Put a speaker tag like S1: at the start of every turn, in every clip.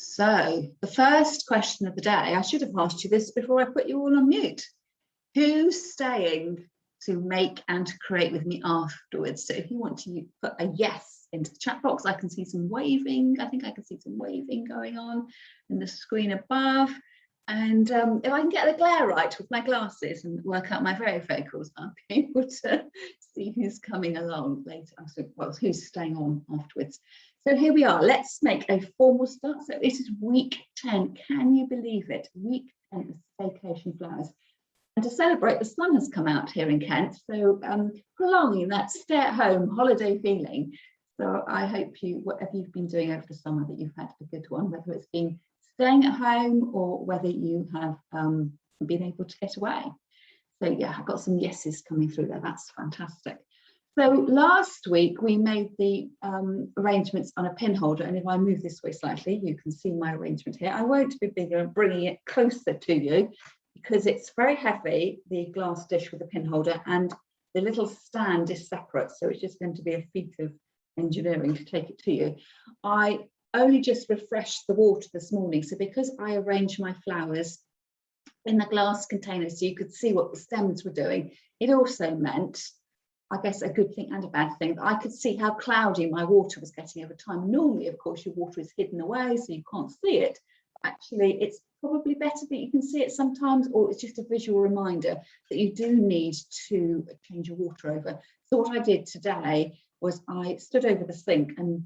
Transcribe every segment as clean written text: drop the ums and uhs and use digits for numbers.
S1: So the first question of the day, I should have asked you this before I put you all on mute. Who's staying to make and to create with me afterwards? So if you want to put a yes into the chat box, I can see some waving. I think I can see some waving going on in the screen above. And if I can get the glare right with my glasses and work out my varifocals, I'll be able to see who's coming along later. Well, who's staying on afterwards. So here we are. Let's make a formal start. So this is week 10. Can you believe it? Week 10 of Staycation Flowers. And to celebrate, the sun has come out here in Kent. So prolonging that stay-at-home holiday feeling. So I hope you, whatever you've been doing over the summer, that you've had a good one, whether it's been staying at home or whether you have been able to get away. So yeah, I've got some yeses coming through there. That's fantastic. So last week we made the arrangements on a pin holder, and if I move this way slightly, you can see my arrangement here. I won't be bigger and bringing it closer to you because it's very heavy, the glass dish with the pin holder, and the little stand is separate, so it's just going to be a feat of engineering to take it to you. I only just refreshed the water this morning, so because I arranged my flowers in the glass container so you could see what the stems were doing, it also meant, I guess, a good thing and a bad thing, that I could see how cloudy my water was getting over time. Normally, of course, your water is hidden away so you can't see it. Actually, it's probably better that you can see it sometimes, or it's just a visual reminder that you do need to change your water over. So what I did today was I stood over the sink and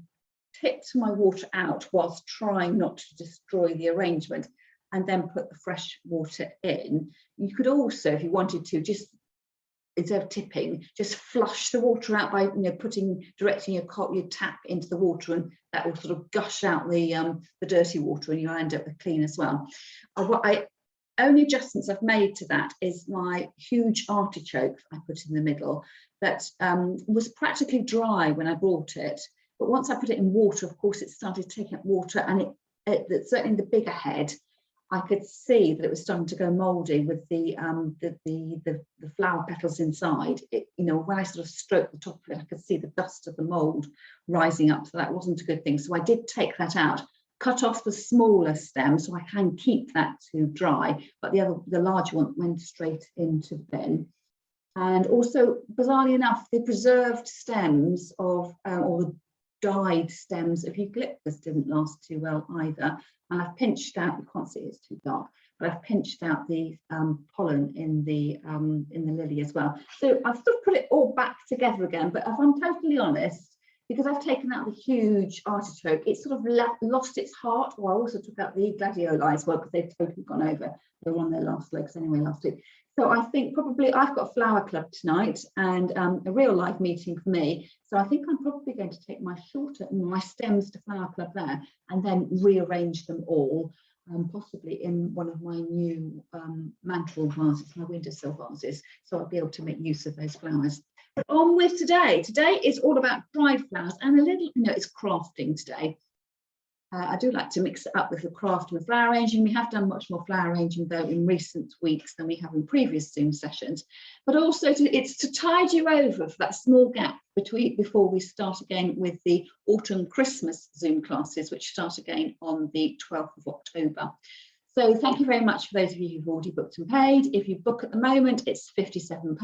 S1: tipped my water out whilst trying not to destroy the arrangement, and then put the fresh water in. You could also, if you wanted to, just instead of tipping, just flush the water out by directing your tap into the water, and that will sort of gush out the dirty water, and you'll end up with clean as well. Only adjustments I've made to that is my huge artichoke I put in the middle that was practically dry when I brought it, but once I put it in water, of course, it started taking up water, and it certainly the bigger head, I could see that it was starting to go mouldy with the flower petals inside. When I sort of stroked the top of it, I could see the dust of the mould rising up, so that wasn't a good thing. So I did take that out, cut off the smaller stem so I can keep that to dry, but the large one went straight into the bin. And also, bizarrely enough, the preserved stems of or the dyed stems of eucalyptus didn't last too well either, and I've pinched out, you can't see it's too dark, but I've pinched out the pollen in the lily as well. So I've sort of put it all back together again, but if I'm totally honest, because I've taken out the huge artichoke, it sort of lost its heart. Or I also took out the gladioli as well, because they've totally gone over. They were on their last legs anyway last week. So I think probably I've got a flower club tonight and a real life meeting for me. So I think I'm probably going to take my stems to flower club there and then rearrange them all, possibly in one of my new mantle vases, my windowsill vases. So I'll be able to make use of those flowers. But on with today. Today is all about dried flowers and a little, it's crafting today. I do like to mix it up with the craft and the flower arranging. We have done much more flower arranging though in recent weeks than we have in previous Zoom sessions, but also it's to tide you over for that small gap before we start again with the autumn Christmas Zoom classes, which start again on the 12th of October. So thank you very much for those of you who've already booked and paid. If you book at the moment, it's £57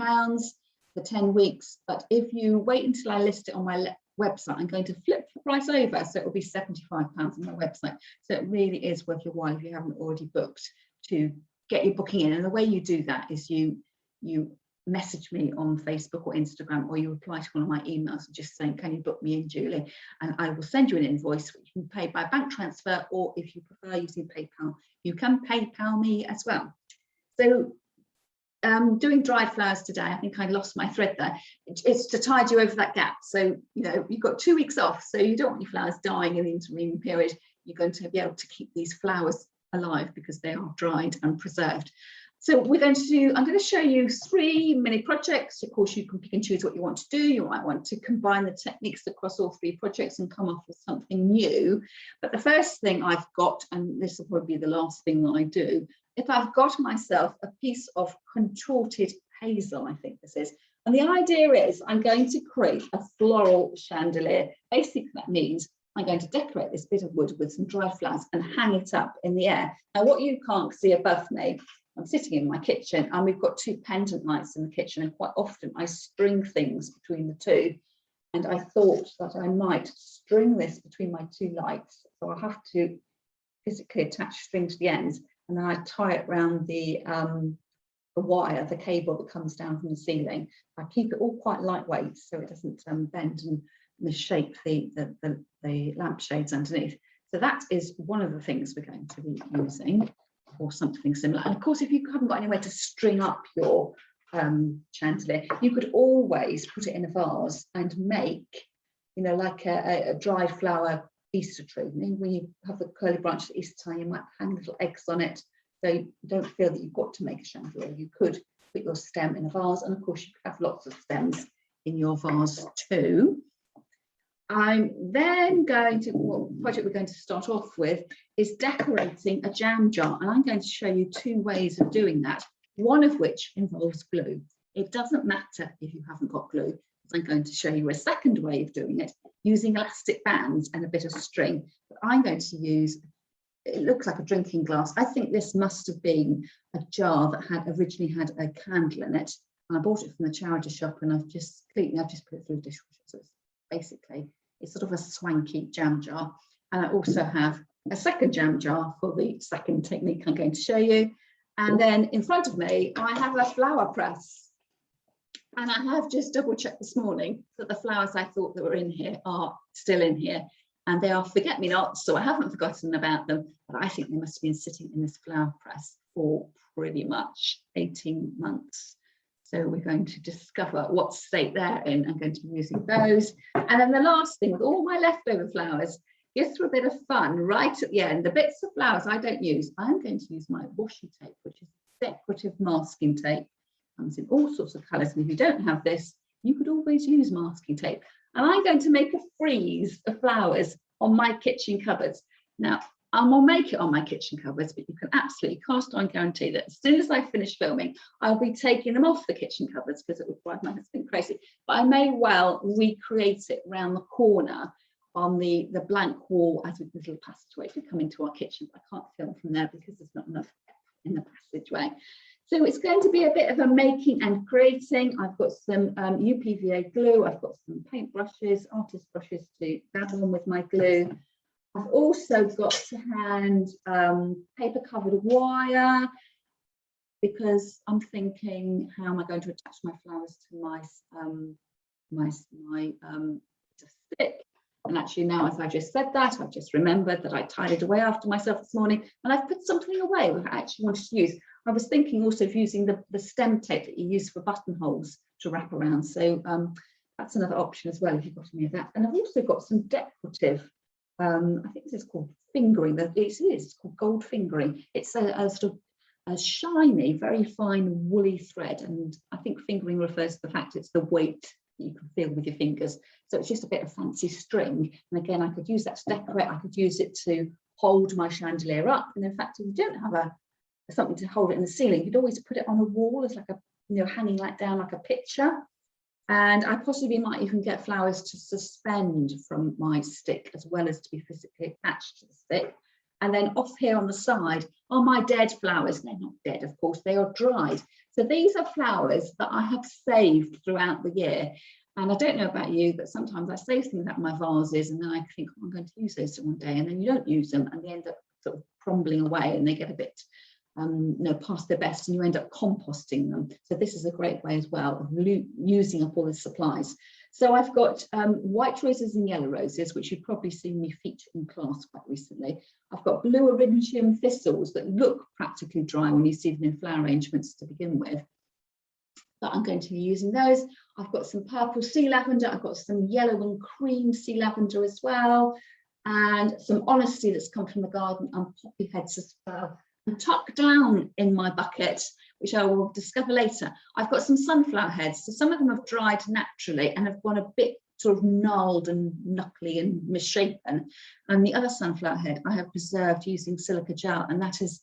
S1: for 10 weeks, but if you wait until I list it on my website, I'm going to flip the price over, so it will be £75 on my website. So it really is worth your while if you haven't already booked to get your booking in. And the way you do that is you message me on Facebook or Instagram, or you reply to one of my emails just saying, can you book me in, Julie? And I will send you an invoice which you can pay by bank transfer, or if you prefer using PayPal, you can PayPal me as well. So doing dried flowers today, I think I lost my thread there. It's to tide you over that gap. So, you've got 2 weeks off, so you don't want your flowers dying in the intervening period. You're going to be able to keep these flowers alive because they are dried and preserved. So I'm going to show you 3 mini projects. Of course, you can pick and choose what you want to do. You might want to combine the techniques across all 3 projects and come up with something new. But the first thing I've got, and this will probably be the last thing that I do, if I've got myself a piece of contorted hazel, I think this is, and the idea is I'm going to create a floral chandelier. Basically, that means I'm going to decorate this bit of wood with some dry flowers and hang it up in the air. Now, what you can't see above me, I'm sitting in my kitchen and we've got 2 pendant lights in the kitchen, and quite often I string things between the 2. And I thought that I might string this between my 2 lights. So I'll have to physically attach string to the ends, and then I tie it around the wire, the cable that comes down from the ceiling. I keep it all quite lightweight so it doesn't bend and misshape the lampshades underneath. So that is one of the things we're going to be using, or something similar. And of course, if you haven't got anywhere to string up your chandelier, you could always put it in a vase and make, you know, like a dried flower Easter tree. And then when you have the curly branch at Easter time, you might hang little eggs on it, so you don't feel that you've got to make a chandelier. You could put your stem in a vase, and of course you could have lots of stems in your vase too. I'm then going to, what project we're going to start off with is decorating a jam jar, and I'm going to show you 2 ways of doing that, one of which involves glue. It doesn't matter if you haven't got glue. I'm going to show you a second way of doing it using elastic bands and a bit of string. But I'm going to use, it looks like a drinking glass. I think this must have been a jar that had originally had a candle in it. And I bought it from the charity shop, and I've just put it through the dishwasher. So it's basically, it's sort of a swanky jam jar. And I also have a second jam jar for the second technique I'm going to show you. And then in front of me, I have a flower press. And I have just double checked this morning that the flowers I thought that were in here are still in here. And they are forget-me-nots, so I haven't forgotten about them. But I think they must have been sitting in this flower press for pretty much 18 months. So we're going to discover what state they're in. I'm going to be using those. And then the last thing, with all my leftover flowers, just for a bit of fun, right at the end, the bits of flowers I don't use, I'm going to use my washi tape, which is decorative masking tape. Comes in all sorts of colours, and if you don't have this, you could always use masking tape. And I'm going to make a frieze of flowers on my kitchen cupboards. Now, I will make it on my kitchen cupboards, but you can absolutely cast on guarantee that as soon as I finish filming, I'll be taking them off the kitchen cupboards because it would drive my husband crazy. But I may well recreate it around the corner on the blank wall as with this little passageway to come into our kitchen. I can't film from there because there's not enough in the passageway. So it's going to be a bit of a making and creating. I've got some UPVA glue. I've got some paint brushes, artist brushes to dab on with my glue. I've also got to hand paper covered wire, because I'm thinking, how am I going to attach my flowers to my stick? And actually now, as I just said that, I've just remembered that I tied it away after myself this morning, and I've put something away that I actually wanted to use. I was thinking also of using the stem tape that you use for buttonholes to wrap around. So that's another option as well, if you've got any of that. And I've also got some decorative, I think this is called fingering. It's called gold fingering. It's a sort of a shiny, very fine woolly thread. And I think fingering refers to the fact it's the weight that you can feel with your fingers. So it's just a bit of fancy string. And again, I could use that to decorate. I could use it to hold my chandelier up. And in fact, if you don't have something to hold it in the ceiling, you'd always put it on a wall as like a, hanging like down like a picture. And I possibly might even get flowers to suspend from my stick as well as to be physically attached to the stick. And then off here on the side are my dead flowers. They're not dead, of course, they are dried. So these are flowers that I have saved throughout the year. And I don't know about you, but sometimes I save things out of my vases and then I think, oh, I'm going to use those one day, and then you don't use them and they end up sort of crumbling away and they get a bit past their best, and you end up composting them. So this is a great way as well of using up all the supplies. So I've got white roses and yellow roses, which you've probably seen me feature in class quite recently. I've got blue eryngium thistles that look practically dry when you see them in flower arrangements to begin with. But I'm going to be using those. I've got some purple sea lavender. I've got some yellow and cream sea lavender as well, and some honesty that's come from the garden, and poppy heads as well. And tucked down in my bucket, which I will discover later, I've got some sunflower heads. So some of them have dried naturally and have gone a bit sort of gnarled and knuckly and misshapen. And the other sunflower head I have preserved using silica gel, and that has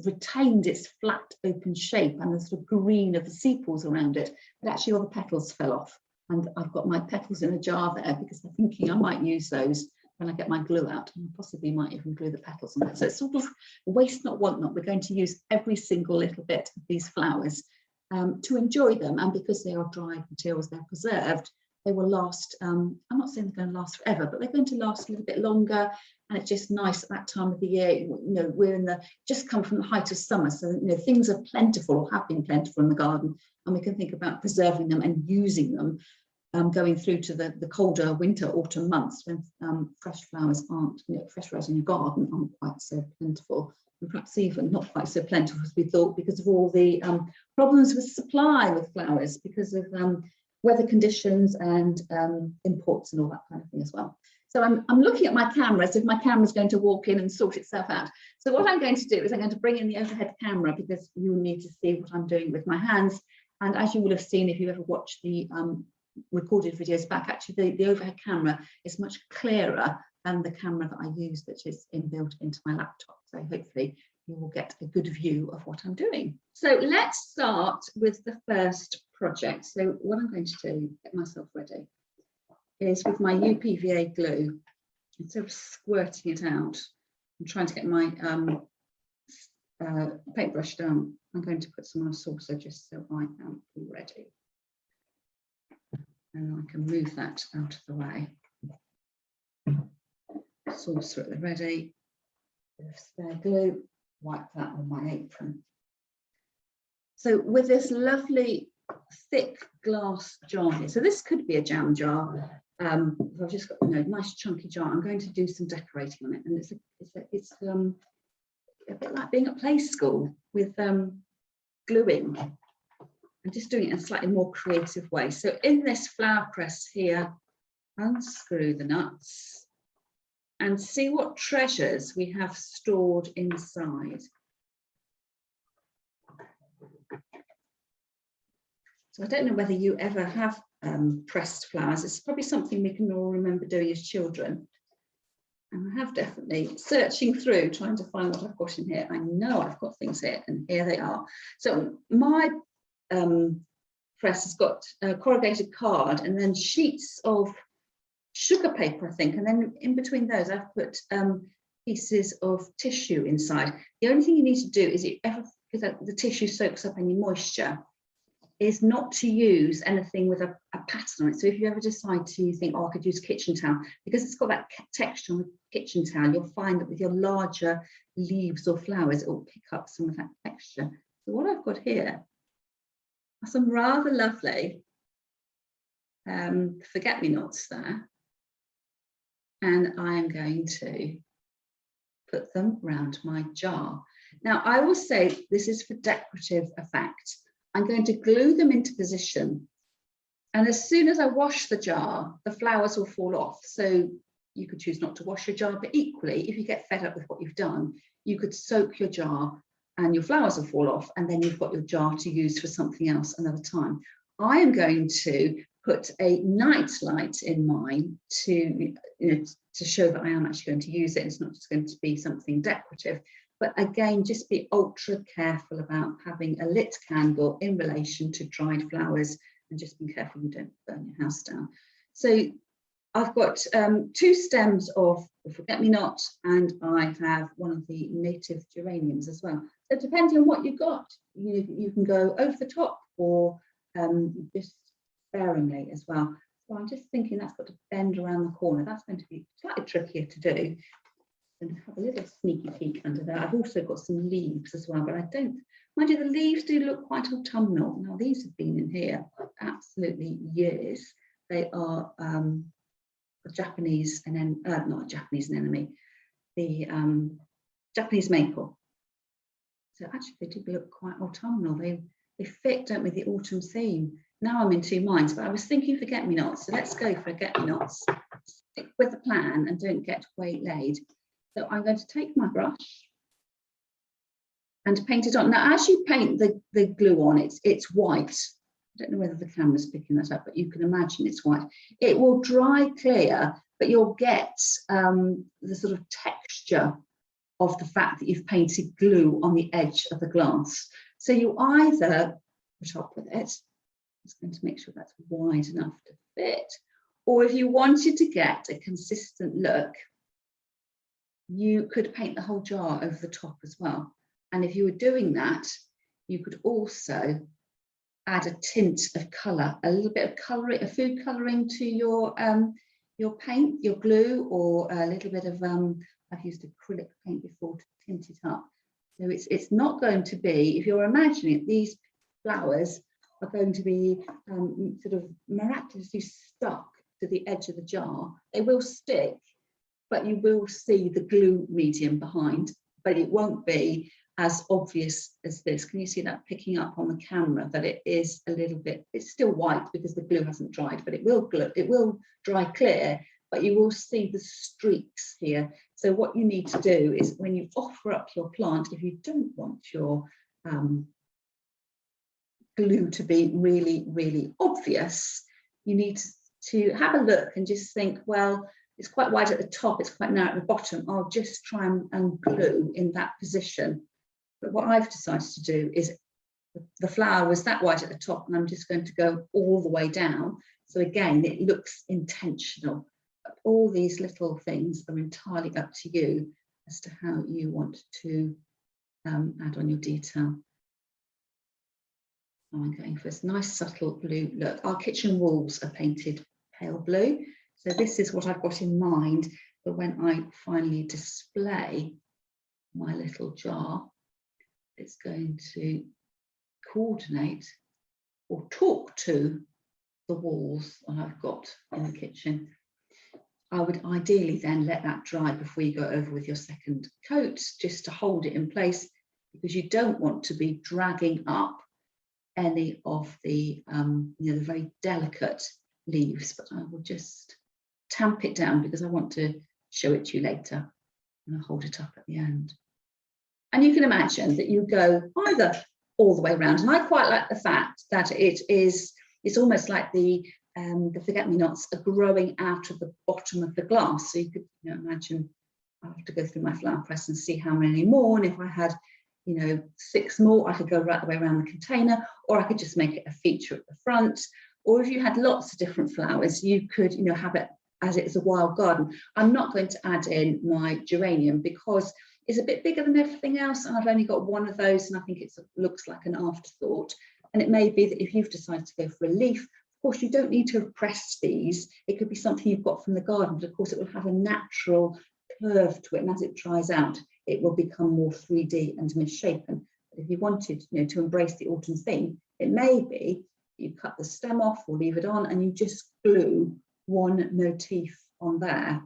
S1: retained its flat open shape and the sort of green of the sepals around it. But actually all the petals fell off, and I've got my petals in a jar there because I'm thinking I might use those when I get my glue out, and possibly might even glue the petals on it. So it's sort of waste not, want not. We're going to use every single little bit of these flowers to enjoy them, and because they are dried materials, they're preserved, they will last. I'm not saying they're going to last forever, but they're going to last a little bit longer, and it's just nice at that time of the year. You know, we're in the just come from the height of summer, so you know things are plentiful or have been plentiful in the garden, and we can think about preserving them and using them. Going through to the colder winter, autumn months when fresh flowers aren't, you know, fresh flowers in your garden aren't quite so plentiful, and perhaps even not quite so plentiful as we thought because of all the problems with supply with flowers because of weather conditions and imports and all that kind of thing as well. So I'm looking at my camera as if my camera's going to walk in and sort itself out. So what I'm going to do is I'm going to bring in the overhead camera because you need to see what I'm doing with my hands. And as you will have seen if you've ever watched the recorded videos back, actually the overhead camera is much clearer than the camera that I use that is inbuilt into my laptop. So hopefully you will get a good view of what I'm doing. So let's start with the first project. So what I'm going to do, get myself ready, is with my UPVA glue, instead of squirting it out, I'm trying to get my paintbrush down. I'm going to put some on a saucer just so I am ready. And I can move that out of the way. Saucer at the ready, bit of spare glue, wipe that on my apron. So with this lovely thick glass jar here, so this could be a jam jar. I've just got a nice chunky jar. I'm going to do some decorating on it, and it's a bit like being at play school with gluing. I'm just doing it in a slightly more creative way. So in this flower press here, unscrew the nuts and see what treasures we have stored inside. So I don't know whether you ever have pressed flowers. It's probably something we can all remember doing as children. And I have definitely searching through, trying to find what I've got in here. I know I've got things here, and here they are. So my press has got a corrugated card and then sheets of sugar paper, I think, and then in between those I've put pieces of tissue inside. The only thing you need to do is, because the tissue soaks up any moisture, is not to use anything with a pattern on it. So if you ever decide to think, oh, I could use kitchen towel, because it's got that texture on the kitchen towel, you'll find that with your larger leaves or flowers, it will pick up some of that texture. So what I've got here are some rather lovely forget-me-nots there, and I'm going to put them around my jar. Now I will say this is for decorative effect. I'm going to glue them into position, and as soon as I wash the jar, the flowers will fall off. So you could choose not to wash your jar, but equally, if you get fed up with what you've done, you could soak your jar and your flowers will fall off, and then you've got your jar to use for something else another time. I am going to put a night light in mine to show that I am actually going to use it. It's not just going to be something decorative, but again, just be ultra careful about having a lit candle in relation to dried flowers, and just be careful you don't burn your house down. So I've got 2 stems of the forget-me-not, and I have one of the native geraniums as well. So depending on what you've got, you can go over the top or just sparingly as well. So I'm just thinking that's got to bend around the corner. That's going to be slightly trickier to do. And have a little sneaky peek under there. I've also got some leaves as well, but I don't, mind you, the leaves do look quite autumnal. Now these have been in here for absolutely years. They are a Japanese, and then not a Japanese anemone, the Japanese maple. So actually they do look quite autumnal. They fit, don't we, the autumn theme. Now I'm in 2 minds, but I was thinking forget-me-nots, so let's go for forget-me-nots. Stick with the plan and don't get waylaid. So I'm going to take my brush and paint it on. Now, as you paint the glue on, it's white. I don't know whether the camera's picking that up, but you can imagine it's white. It will dry clear, but you'll get the sort of texture of the fact that you've painted glue on the edge of the glass. So you either put up with it, just going to make sure that's wide enough to fit, Or if you wanted to get a consistent look, you could paint the whole jar over the top as well. And if you were doing that, you could also add a tint of colour, a little bit of colouring, a food colouring to your paint, your glue, or a little bit of, I've used acrylic paint before to tint it up. So it's not going to be, if you're imagining it, these flowers are going to be sort of miraculously stuck to the edge of the jar. They will stick, but you will see the glue medium behind, but it won't be as obvious as this. Can you see that picking up on the camera, that it is a little bit, it's still white because the glue hasn't dried, but it will dry clear, but you will see the streaks here. So what you need to do is, when you offer up your plant, if you don't want your glue to be really, really obvious, you need to have a look and just think, well, it's quite wide at the top, it's quite narrow at the bottom, I'll just try and glue in that position. But what I've decided to do is, the flower was that wide at the top, and I'm just going to go all the way down. So again, it looks intentional. But all these little things are entirely up to you as to how you want to add on your detail. So I'm going for this nice subtle blue look. Our kitchen walls are painted pale blue. So this is what I've got in mind for when I finally display my little jar. It's going to coordinate or talk to the walls that I've got in the kitchen. I would ideally then let that dry before you go over with your second coat, just to hold it in place, because you don't want to be dragging up any of the, the very delicate leaves. But I will just tamp it down because I want to show it to you later, and I'll hold it up at the end. And you can imagine that you go either all the way around, and I quite like the fact that it's almost like the forget-me-nots are growing out of the bottom of the glass. So you could imagine, I have to go through my flower press and see how many more, and if I had 6 more, I could go right the way around the container, or I could just make it a feature at the front. Or if you had lots of different flowers, you could have it as it's a wild garden. I'm not going to add in my geranium because it's a bit bigger than everything else, and I've only got one of those, and I think it looks like an afterthought. And it may be that if you've decided to go for a leaf, of course you don't need to have pressed these. It could be something you've got from the garden, but of course it will have a natural curve to it, and as it dries out, it will become more 3D and misshapen. But if you wanted to embrace the autumn theme, it may be you cut the stem off or leave it on, and you just glue one motif on there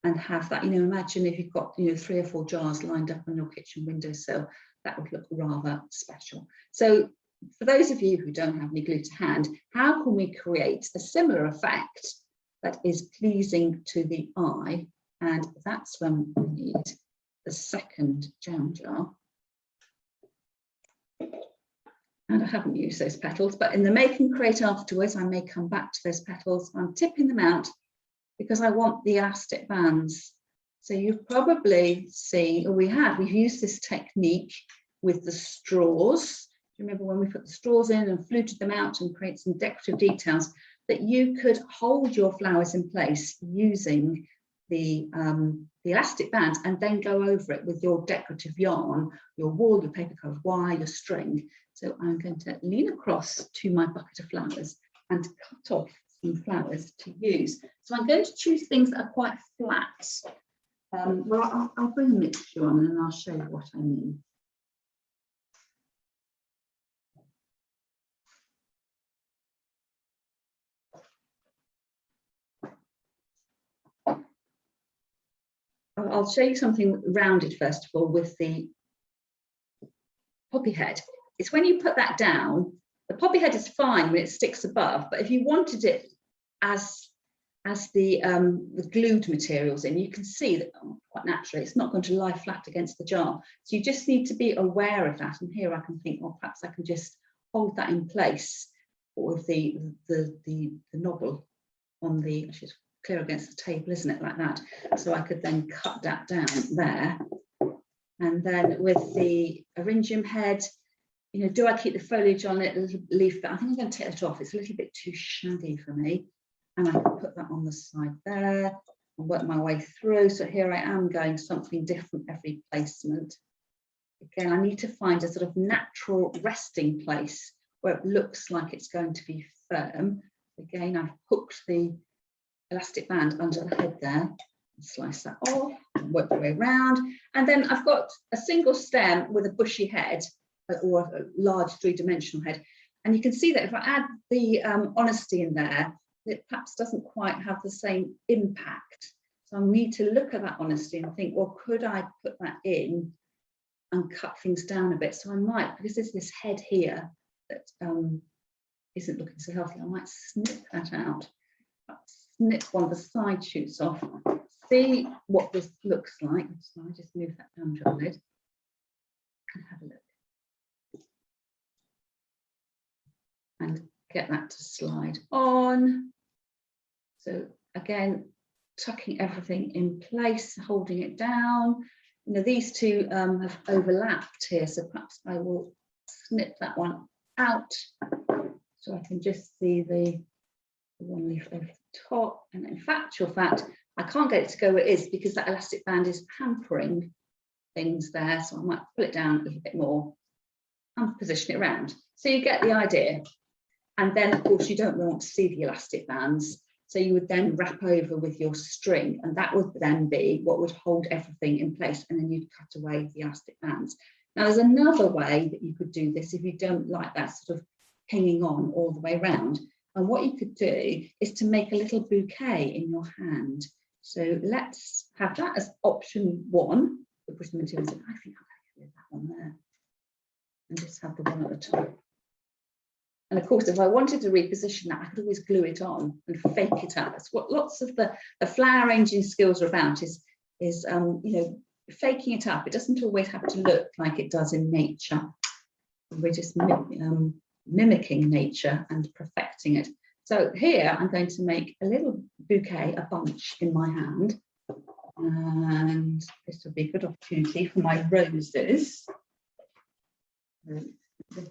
S1: and have that. Imagine if you've got 3 or 4 jars lined up on your kitchen windowsill, that would look rather special. So for those of you who don't have any glue to hand, how can we create a similar effect that is pleasing to the eye? And that's when we need the second jam jar. And I haven't used those petals, but in the make and create afterwards, I may come back to those petals. I'm tipping them out because I want the elastic bands. So you've probably seen, or we've used this technique with the straws. Do you remember when we put the straws in and fluted them out and create some decorative details, that you could hold your flowers in place using the elastic bands and then go over it with your decorative yarn, your wool, your paper coloured wire, your string. So I'm going to lean across to my bucket of flowers and cut off some flowers to use. So I'm going to choose things that are quite flat. Well, I'll bring a mixture on and I'll show you what I mean. I'll show you something rounded first of all with the poppy head. It's when you put that down, the poppy head is fine when it sticks above, but if you wanted it as the glued materials in, you can see that quite naturally it's not going to lie flat against the jar. So you just need to be aware of that. And here I can think, well, perhaps I can just hold that in place with the knobble on the, which is clear against the table, isn't it, like that? So I could then cut that down there. And then with the eryngium head, do I keep the foliage on it, a little leaf? But I think I'm going to take that off. It's a little bit too shaggy for me. and I can put that on the side there and work my way through. So here I am going something different every placement. Again, I need to find a sort of natural resting place where it looks like it's going to be firm. Again, I've hooked the elastic band under the head there, and slice that off, and work the way around. And then I've got a single stem with a bushy head, or a large three-dimensional head. And you can see that if I add the honesty in there, it perhaps doesn't quite have the same impact. So I need to look at that honesty and think, well, could I put that in and cut things down a bit? So I might, because there's this head here that isn't looking so healthy, I might snip that out, snip one of the side shoots off, see what this looks like. So I just move that down to a lid and have a look. And get that to slide on. So again, tucking everything in place, holding it down. You know, these two have overlapped here, so perhaps I will snip that one out so I can just see the one leaf over the top. And in actual fact, I can't get it to go where it is because that elastic band is hampering things there, so I might pull it down a little bit more and position it around. So you get the idea. And then, of course, you don't want to see the elastic bands. So you would then wrap over with your string, and that would then be what would hold everything in place. And then you'd cut away the elastic bands. Now, there's another way that you could do this if you don't like that sort of hanging on all the way around. And what you could do is to make a little bouquet in your hand. So let's have that as option one. I think I'm going to leave that one there. And just have the one at the top. And of course, if I wanted to reposition that, I could always glue it on and fake it up. That's what lots of the flower arranging skills are about, is you know, faking it up. It doesn't always have to look like it does in nature. We're just mimicking nature and perfecting it. So here I'm going to make a little bouquet, a bunch in my hand. And this will be a good opportunity for my roses. The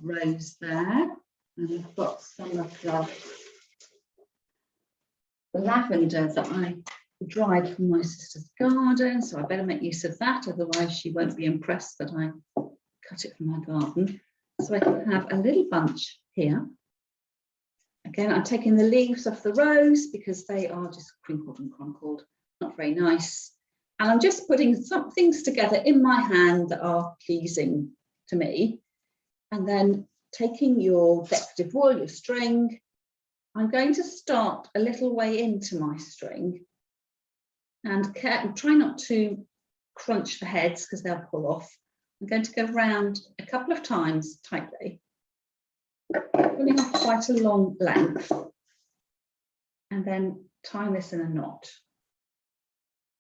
S1: rose there. And I've got some of the lavender that I dried from my sister's garden, so I better make use of that, otherwise she won't be impressed that I cut it from her garden. So I can have a little bunch here. Again, I'm taking the leaves off the rose because they are just crinkled and crumpled, not very nice. And I'm just putting some things together in my hand that are pleasing to me. And then taking your decorative wool, your string, I'm going to start a little way into my string and try not to crunch the heads because they'll pull off. I'm going to go round a couple of times tightly, pulling off quite a long length, and then tying this in a knot.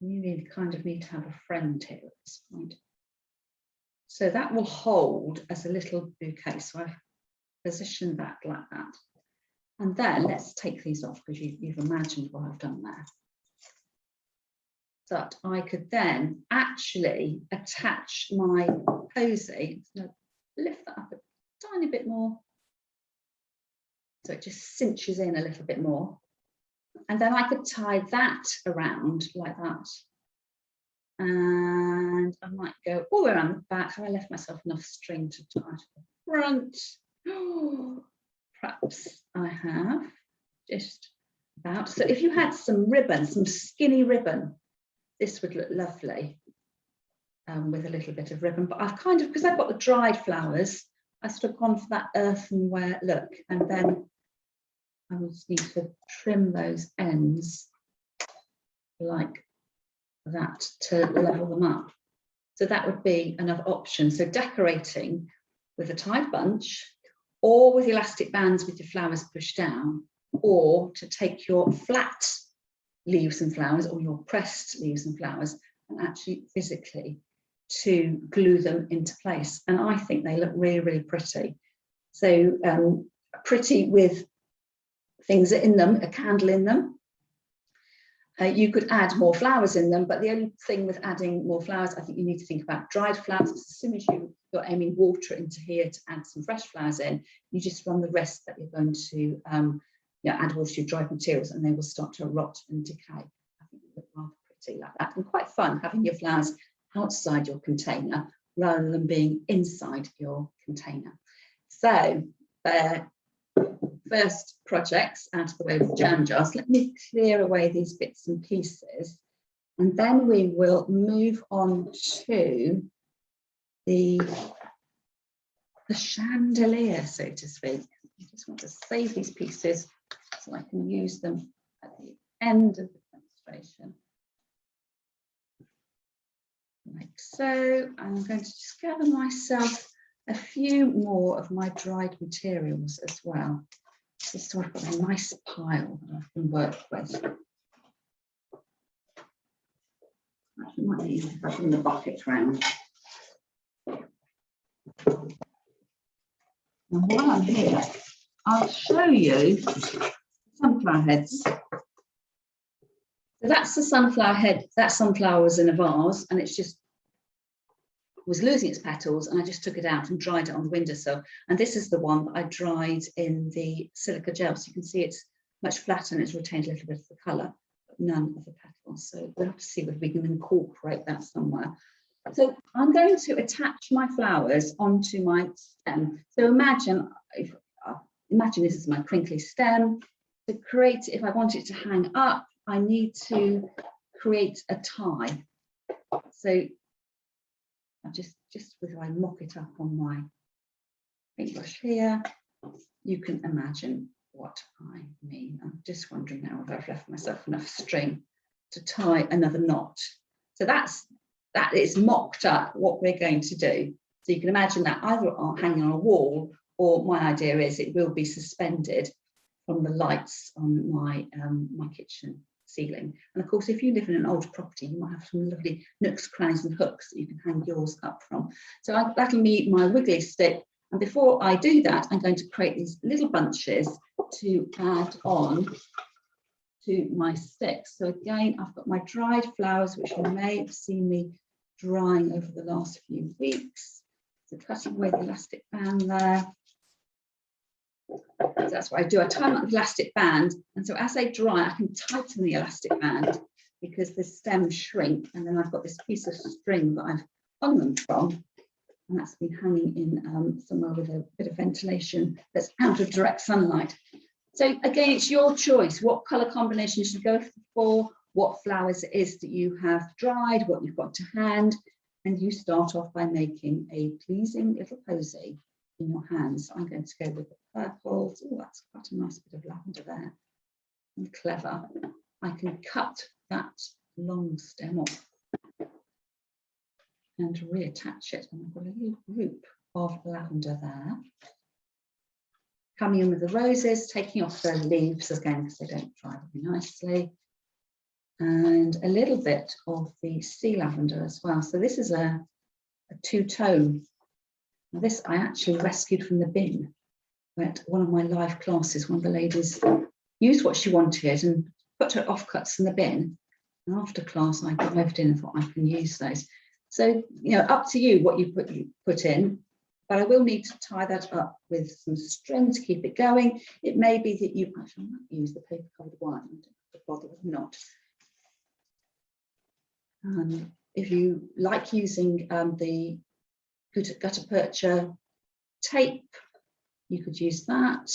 S1: You really kind of need to have a friend here at this point. So that will hold as a little bouquet. So I've positioned that like that. And then let's take these off because you've imagined what I've done there. So that I could then actually attach my posy. So lift that up a tiny bit more. So it just cinches in a little bit more. And then I could tie that around like that. And I might go all around the back. I left myself enough string to tie to the front. Oh, perhaps I have just about. So if you had some ribbon, some skinny ribbon, this would look lovely with a little bit of ribbon. But I've kind of, because I've got the dried flowers, I sort of gone for that earthenware look. And then I would need to trim those ends like that to level them up. So that would be another option. So decorating with a tied bunch, or with elastic bands with your flowers pushed down, or to take your flat leaves and flowers or your pressed leaves and flowers and actually physically to glue them into place. And I think they look really, really pretty. So pretty with things in them, a candle in them. You could add more flowers in them, but the only thing with adding more flowers, I think you need to think about dried flowers. As soon as you're aiming water into here to add some fresh flowers in, you just run the risk that you're going to add water to your dried materials and they will start to rot and decay. I think it looks rather pretty like that, and quite fun having your flowers outside your container rather than being inside your container. So first projects out of the way with the jam jars. Let me clear away these bits and pieces, and then we will move on to the chandelier, so to speak. I just want to save these pieces so I can use them at the end of the demonstration. Like so. I'm going to just gather myself a few more of my dried materials as well, just so I've got a nice pile that I can work with. Actually, might need to bring the bucket round. And while I'm here, I'll show you sunflower heads. So that's the sunflower head. That sunflower was in a vase, and it's just was losing its petals, and I just took it out and dried it on the windowsill. And this is the one that I dried in the silica gel, so you can see it's much flatter and it's retained a little bit of the colour, but none of the petals. So we'll have to see whether we can incorporate that somewhere. So I'm going to attach my flowers onto my stem. So imagine this is my crinkly stem. To create, if I want it to hang up, I need to create a tie. So I just if I mock it up on my paintbrush here, you can imagine what I mean. I'm just wondering now if I've left myself enough string to tie another knot. So that is mocked up what we're going to do. So you can imagine that either hanging on a wall, or my idea is it will be suspended from the lights on my my kitchen ceiling. And of course, if you live in an old property, you might have some lovely nooks, crannies and hooks that you can hang yours up from. So that'll be my wiggly stick. And before I do that, I'm going to create these little bunches to add on to my sticks. So again, I've got my dried flowers, which you may have seen me drying over the last few weeks. So cutting away the elastic band there. So that's what I do. I tie up the elastic band, and so as they dry, I can tighten the elastic band because the stems shrink, and then I've got this piece of string that I've hung them from, and that's been hanging in somewhere with a bit of ventilation that's out of direct sunlight. So again, it's your choice what colour combination you should go for, what flowers it is that you have dried, what you've got to hand, and you start off by making a pleasing little posy in your hands. I'm going to go with the purples. Oh, that's quite a nice bit of lavender there. And clever. I can cut that long stem off and reattach it. And I've got a little group of lavender there. Coming in with the roses, taking off their leaves again because they don't dry very nicely. And a little bit of the sea lavender as well. So this is a two-tone. This I actually rescued from the bin at one of my live classes. One of the ladies used what she wanted and put her offcuts in the bin. And after class, I dived in and thought I can use those. So, up to you what you put in, but I will need to tie that up with some string to keep it going. It may be that you actually might use the paper covered wire. I don't bother with not. If you like using the gutta percha tape, you could use that.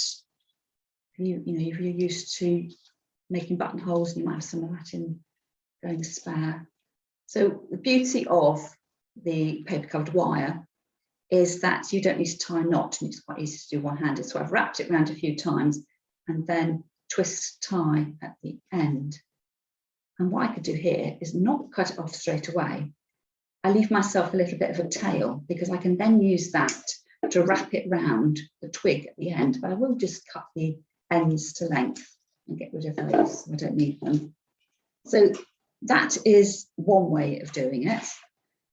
S1: If you're used to making buttonholes, you might have some of that in going spare. So the beauty of the paper covered wire is that you don't need to tie a knot, and it's quite easy to do one-handed. So I've wrapped it around a few times and then twist tie at the end. And what I could do here is not cut it off straight away. I leave myself a little bit of a tail because I can then use that to wrap it round the twig at the end, but I will just cut the ends to length and get rid of those. I don't need them. So that is one way of doing it.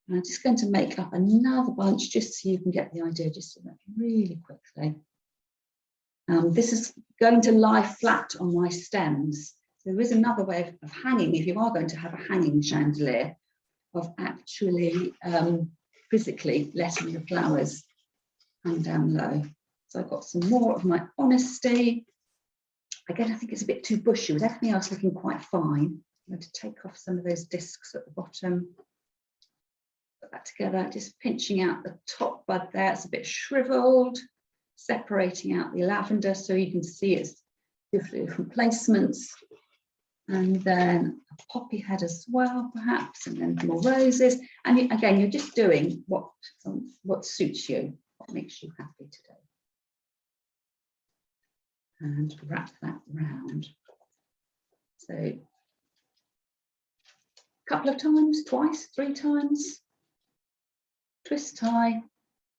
S1: And I'm just going to make up another bunch just so you can get the idea, just really quickly. This is going to lie flat on my stems. So there is another way of hanging, if you are going to have a hanging chandelier, of actually physically letting the flowers hang down low. So I've got some more of my honesty. Again, I think it's a bit too bushy, with everything else looking quite fine. I'm going to take off some of those discs at the bottom. Put that together, just pinching out the top bud there. It's a bit shriveled, separating out the lavender so you can see it's different placements. And then a poppy head as well, perhaps, and then more roses. And again, you're just doing what suits you, what makes you happy today. And wrap that round. So a couple of times, twice, 3 times. Twist tie.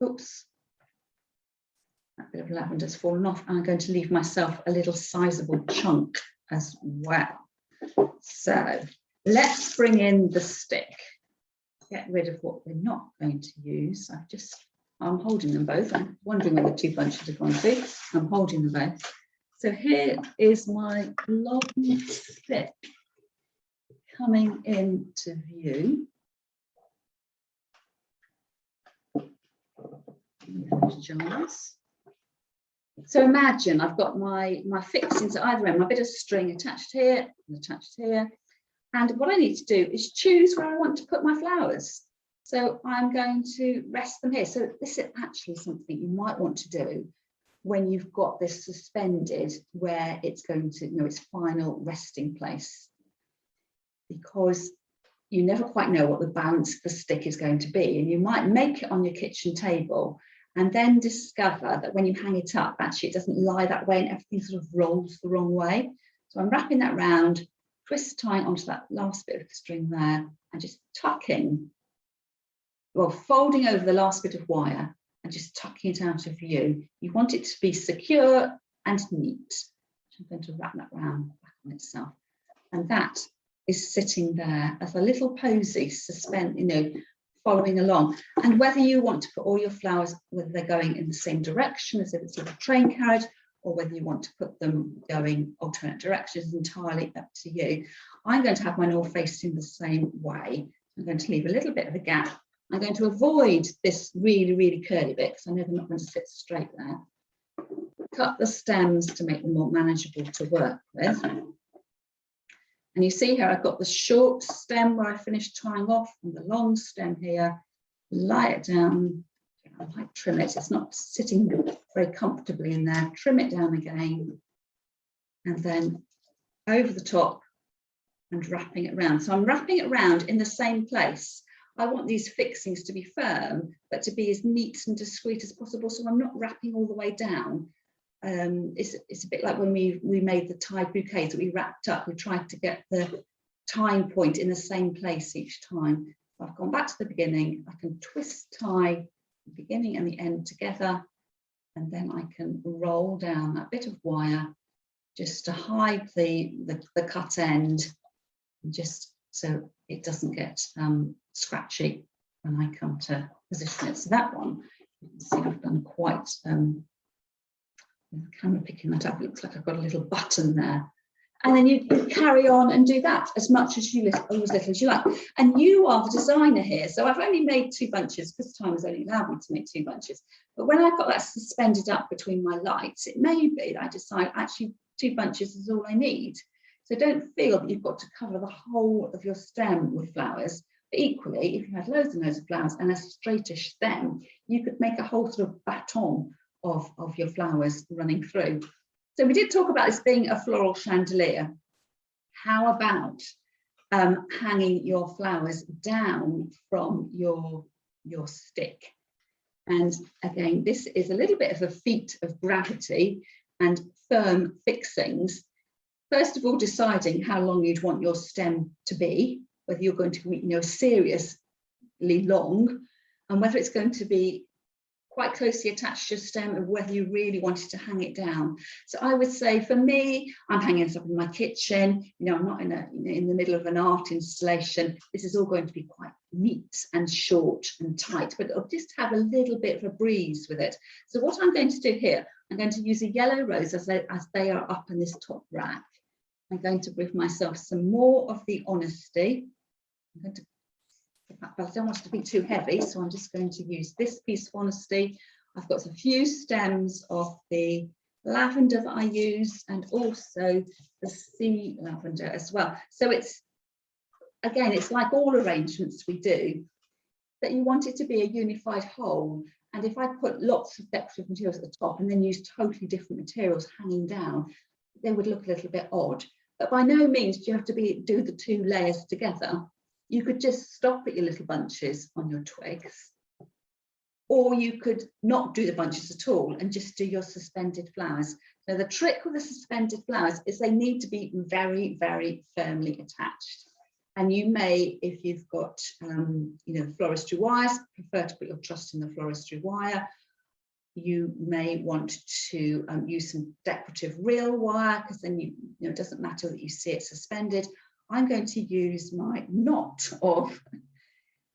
S1: Oops. That bit of lavender's fallen off. I'm going to leave myself a little sizable chunk as well. So let's bring in the stick. Get rid of what we're not going to use. I'm holding them both. I'm wondering where the 2 bunches have gone to. I'm holding them both. So here is my long stick coming into view. So imagine I've got my fixings at either end, my bit of string attached here and attached here. And what I need to do is choose where I want to put my flowers. So I'm going to rest them here. So this is actually something you might want to do when you've got this suspended where it's going to, its final resting place. Because you never quite know what the balance of the stick is going to be. And you might make it on your kitchen table and then discover that when you hang it up, actually it doesn't lie that way and everything sort of rolls the wrong way. So I'm wrapping that round, twist tying onto that last bit of the string there and just tucking, well, folding over the last bit of wire and just tucking it out of view. You want it to be secure and neat. I'm going to wrap that round back on itself. And that is sitting there as a little posy, following along. And whether you want to put all your flowers, whether they're going in the same direction as if it's a train carriage, or whether you want to put them going alternate directions, entirely up to you. I'm going to have mine all facing the same way. I'm going to leave a little bit of a gap. I'm going to avoid this really, really curly bit because I know they're not going to sit straight there. Cut the stems to make them more manageable to work with. And you see here, I've got the short stem where I finished tying off and the long stem here, lie it down. I might trim it, it's not sitting very comfortably in there. Trim it down again and then over the top and wrapping it around. So I'm wrapping it around in the same place. I want these fixings to be firm, but to be as neat and discreet as possible. So I'm not wrapping all the way down. It's a bit like when we made the tie bouquets that we wrapped up. We tried to get the tying point in the same place each time. I've gone back to the beginning. I can twist tie the beginning and the end together, and then I can roll down that bit of wire just to hide the cut end, just so it doesn't get scratchy when I come to position it. So that one, you can see I've done quite, the camera picking that up, it looks like I've got a little button there. And then you carry on and do that as much as you or as little as you like. And you are the designer here. So I've only made 2 bunches because time has only allowed me to make 2 bunches. But when I've got that suspended up between my lights, it may be that I decide actually 2 bunches is all I need. So don't feel that you've got to cover the whole of your stem with flowers. But equally, if you had loads and loads of flowers and a straightish stem, you could make a whole sort of baton of your flowers running through. So we did talk about this being a floral chandelier. How about hanging your flowers down from your stick? And again, this is a little bit of a feat of gravity and firm fixings. First of all, deciding how long you'd want your stem to be, whether you're going to be seriously long, and whether it's going to be quite closely attached to your stem, and whether you really wanted to hang it down. So I would say for me, I'm hanging this up in my kitchen. I'm not in the middle of an art installation. This is all going to be quite neat and short and tight, but it'll just have a little bit of a breeze with it. So what I'm going to do here, I'm going to use a yellow rose as they are up in this top rack. I'm going to give myself some more of the honesty. I'm going to, but I don't want it to be too heavy, so I'm just going to use this piece of honesty. I've got a few stems of the lavender that I use, and also the sea lavender as well. So it's, again, it's like all arrangements we do, that you want it to be a unified whole. And if I put lots of decorative materials at the top and then use totally different materials hanging down, they would look a little bit odd. But by no means do you have to do the two layers together. You could just stop at your little bunches on your twigs, or you could not do the bunches at all and just do your suspended flowers. So the trick with the suspended flowers is they need to be very, very firmly attached. And you may, if you've got, you know, floristry wires, prefer to put your trust in the floristry wire. You may want to use some decorative reel wire, because then you know, it doesn't matter that you see it suspended. I'm going to use my knot of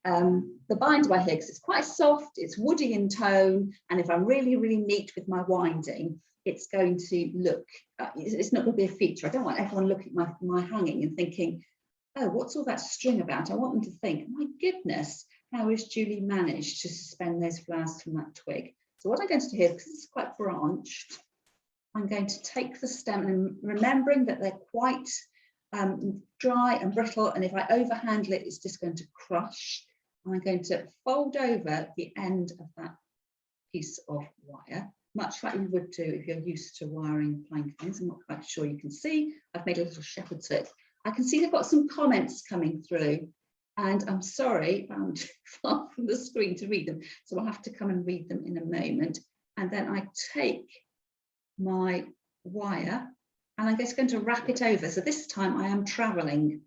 S1: the bind wire here, because it's quite soft, it's woody in tone, and if I'm really, really neat with my winding, it's going to look, it's not going to be a feature. I don't want everyone looking at my hanging and thinking, oh, what's all that string about? I want them to think, my goodness, how has Julie managed to suspend those flowers from that twig? So what I'm going to do here, because it's quite branched, I'm going to take the stem, and remembering that they're quite dry and brittle, and if I overhandle it, it's just going to crush. I'm going to fold over the end of that piece of wire, much like you would do if you're used to wiring plank things. I'm not quite sure you can see. I've made a little shepherd's hook. I can see they've got some comments coming through, and I'm sorry, I'm too far from the screen to read them, so I'll have to come and read them in a moment. And then I take my wire and I'm just going to wrap it over. So this time I am traveling,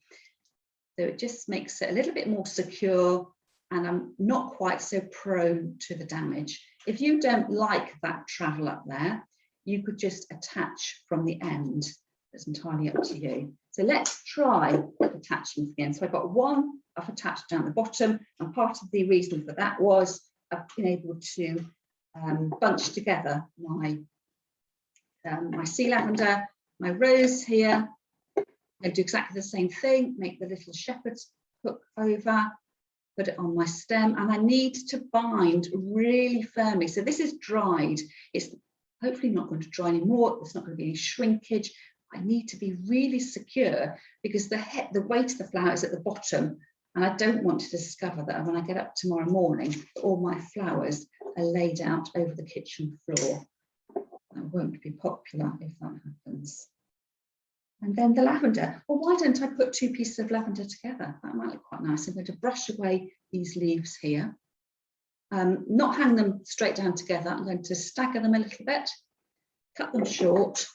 S1: so it just makes it a little bit more secure, and I'm not quite so prone to the damage. If you don't like that travel up there, you could just attach from the end. It's entirely up to you. So let's try attaching again. So I've got one I've attached down the bottom, and part of the reason for that was I've been able to bunch together my my sea lavender, my rose here. I'm going to do exactly the same thing, make the little shepherd's hook over, put it on my stem, and I need to bind really firmly. So this is dried. It's hopefully not going to dry anymore. There's not going to be any shrinkage. I need to be really secure, because the weight of the flower is at the bottom, and I don't want to discover that when I get up tomorrow morning, all my flowers are laid out over the kitchen floor. That won't be popular if that happens. And then the lavender. Well, why don't I put two pieces of lavender together? That might look quite nice. I'm going to brush away these leaves here. Not hang them straight down together. I'm going to stagger them a little bit, cut them short,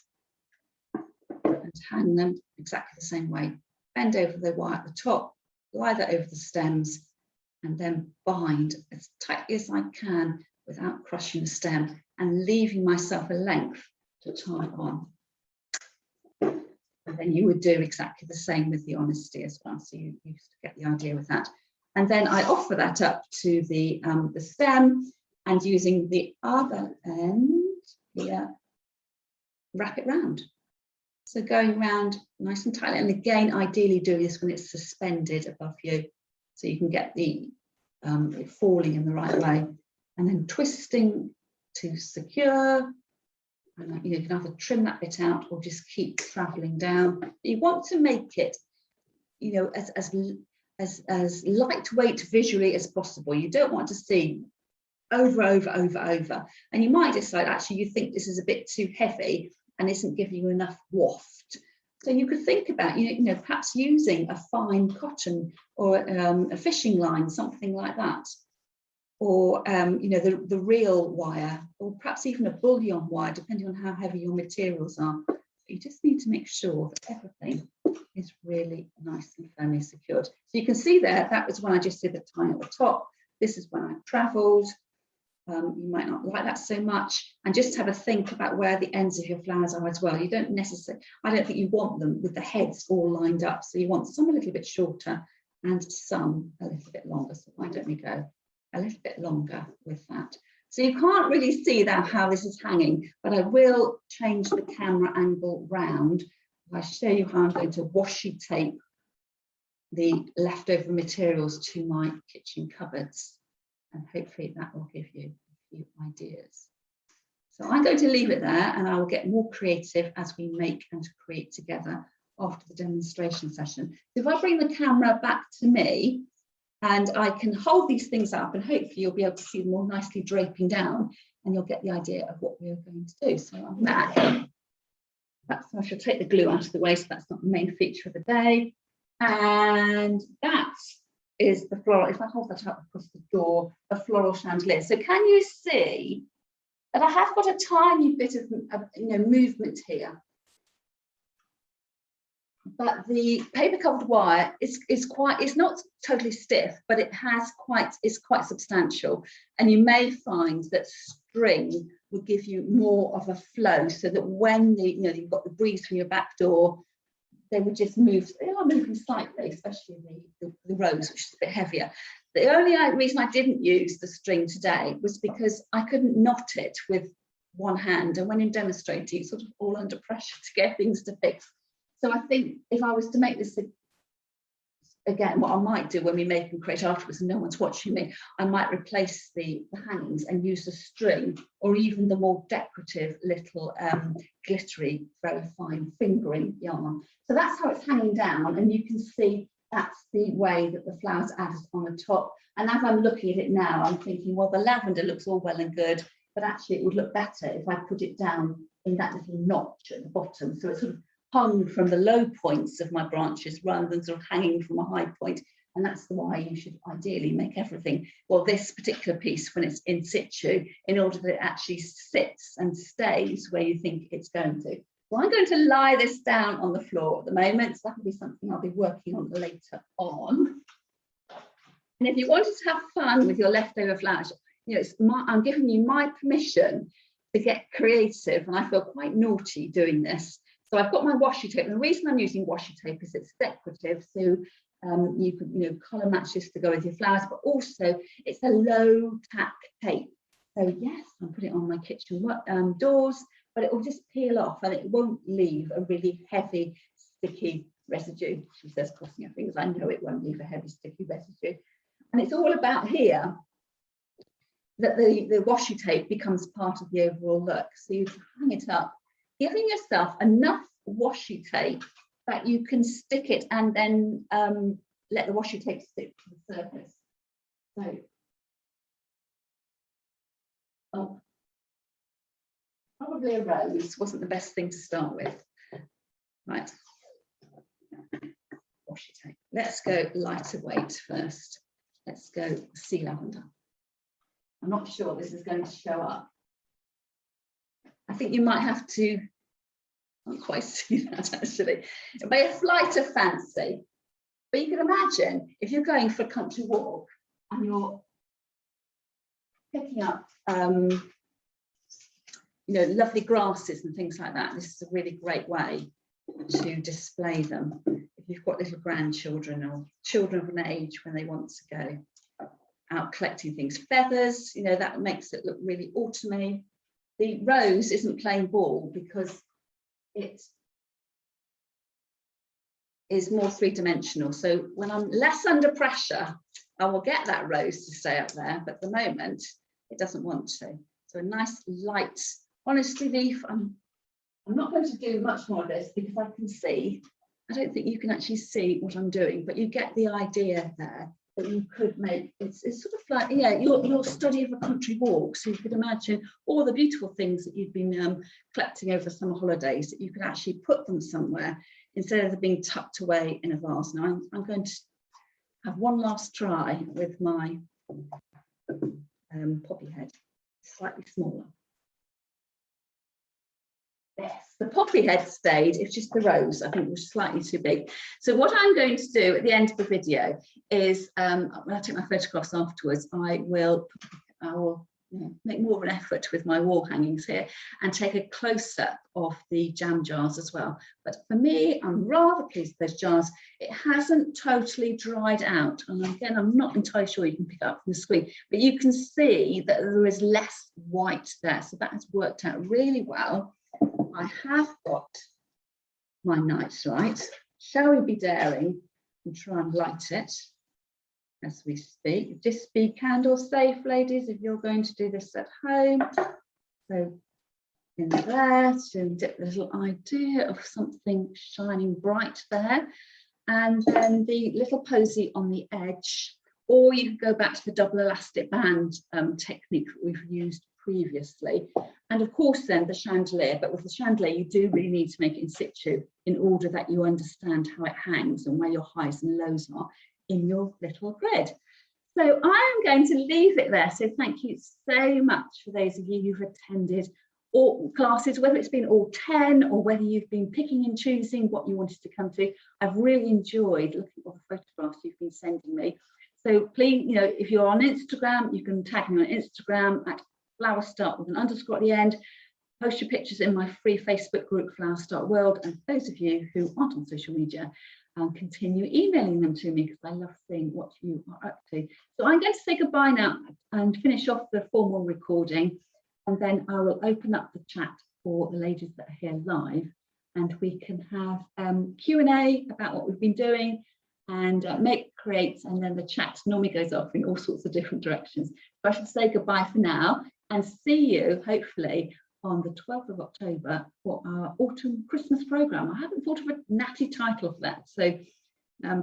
S1: and hang them exactly the same way. Bend over the wire at the top, lie that over the stems, and then bind as tightly as I can without crushing the stem, and leaving myself a length to tie on. And then you would do exactly the same with the honesty as well. So you get the idea with that. And then I offer that up to the stem, and using the other end here, wrap it round. So going round nice and tightly, and again, ideally doing this when it's suspended above you, so you can get the it falling in the right way, and then twisting to secure. And you know, you can either trim that bit out or just keep traveling down. You want to make it, you know, as lightweight visually as possible. You don't want to see over. And you might decide actually you think this is a bit too heavy and isn't giving you enough waft. So you could think about, you know, perhaps using a fine cotton or a fishing line, something like that. Or, you know, the reel wire, or perhaps even a bullion wire, depending on how heavy your materials are. You just need to make sure that everything is really nice and firmly secured. So you can see there, that was when I just did the tie at the top. This is when I travelled. You might not like that so much, and just have a think about where the ends of your flowers are as well. You don't necessarily, I don't think you want them with the heads all lined up. So you want some a little bit shorter and some a little bit longer. So why don't we go a little bit longer with that? So you can't really see that how this is hanging, but I will change the camera angle round. I'll show you how I'm going to washi tape the leftover materials to my kitchen cupboards, and hopefully that will give you a few ideas. So I'm going to leave it there, and I will get more creative as we make and create together after the demonstration session. So if I bring the camera back to me, and I can hold these things up, and hopefully you'll be able to see them more nicely draping down, and you'll get the idea of what we are going to do. So I'm back. I shall take the glue out of the way, so that's not the main feature of the day. And that is the floral, if I hold that up across the door, a floral chandelier. So can you see that I have got a tiny bit of movement here? But the paper covered wire is quite, it's not totally stiff, but it has is quite substantial. And you may find that string will give you more of a flow, so that when you've got the breeze from your back door, they would just move. They are moving slightly, especially the rose, which is a bit heavier. The only reason I didn't use the string today was because I couldn't knot it with one hand, and when in demonstrating, it's sort of all under pressure to get things to fix. So I think if I was to make this again, what I might do when we make and create afterwards and no one's watching me, I might replace the hangings and use the string, or even the more decorative little glittery, very fine fingering yarn. So that's how it's hanging down, and you can see that's the way that the flowers added on the top. And as I'm looking at it now, I'm thinking, well, the lavender looks all well and good, but actually it would look better if I put it down in that little notch at the bottom. So it's sort of hung from the low points of my branches rather than sort of hanging from a high point. And that's why you should ideally make everything, well, this particular piece, when it's in situ, in order that it actually sits and stays where you think it's going to. So I'm going to lie this down on the floor at the moment. So that will be something I'll be working on later on. And if you wanted to have fun with your leftover flowers, I'm giving you my permission to get creative, and I feel quite naughty doing this. So I've got my washi tape, and the reason I'm using washi tape is it's decorative, so you could colour match this to go with your flowers, but also it's a low tack tape. So yes, I'm putting it on my kitchen doors, but it will just peel off and it won't leave a really heavy, sticky residue. She says, crossing her fingers, I know it won't leave a heavy, sticky residue. And it's all about here that the washi tape becomes part of the overall look. So you hang it up, giving yourself enough washi tape that you can stick it and then let the washi tape stick to the surface. So, probably a rose wasn't the best thing to start with. Right, washi tape. Let's go lighter weight first. Let's go sea lavender. I'm not sure this is going to show up. I think you might have to, I can't quite see that actually, by a flight of fancy. But you can imagine if you're going for a country walk and you're picking up, lovely grasses and things like that. This is a really great way to display them. If you've got little grandchildren or children of an age when they want to go out collecting things, feathers, that makes it look really autumny. The rose isn't plain ball because it is more three-dimensional. So when I'm less under pressure, I will get that rose to stay up there, but at the moment it doesn't want to. So a nice light, honestly, leaf. I'm not going to do much more of this because I can see, I don't think you can actually see what I'm doing, but you get the idea there that you could make, it's sort of like, your study of a country walk. So you could imagine all the beautiful things that you've been collecting over summer holidays, that you could actually put them somewhere instead of being tucked away in a vase. Now I'm going to have one last try with my poppy head, slightly smaller. Yes, the poppy head stayed, it's just the rose I think was slightly too big. So what I'm going to do at the end of the video is, when I take my photographs afterwards, I will make more of an effort with my wall hangings here and take a close-up of the jam jars as well. But for me, I'm rather pleased with those jars. It hasn't totally dried out, and again, I'm not entirely sure you can pick up from the screen, but you can see that there is less white there, so that has worked out really well. I have got my night light. Shall we be daring and try and light it as we speak? Just be candle safe, ladies, if you're going to do this at home. So in there to get a little idea of something shining bright there. And then the little posy on the edge, or you can go back to the double elastic band technique that we've used previously. And of course then the chandelier, but with the chandelier you do really need to make it in situ in order that you understand how it hangs and where your highs and lows are in your little grid. So I am going to leave it there. So thank you so much for those of you who've attended all classes, whether it's been all 10 or whether you've been picking and choosing what you wanted to come to. I've really enjoyed looking at all the photographs you've been sending me. So please, you know, if you're on Instagram, you can tag me on Instagram at Flower Start with an underscore at the end. Post your pictures in my free Facebook group, Flower Start World. And those of you who aren't on social media, continue emailing them to me because I love seeing what you are up to. So I'm going to say goodbye now and finish off the formal recording. And then I will open up the chat for the ladies that are here live, and we can have Q&A about what we've been doing and make creates, and then the chat normally goes off in all sorts of different directions. So I should say goodbye for now and see you hopefully on the 12th of October for our autumn Christmas programme. I haven't thought of a natty title for that, so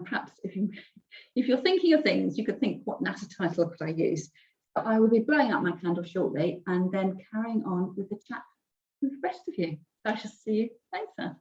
S1: perhaps if you're thinking of things, you could think, what natty title could I use? I will be blowing out my candle shortly and then carrying on with the chat with the rest of you. So I shall see you later.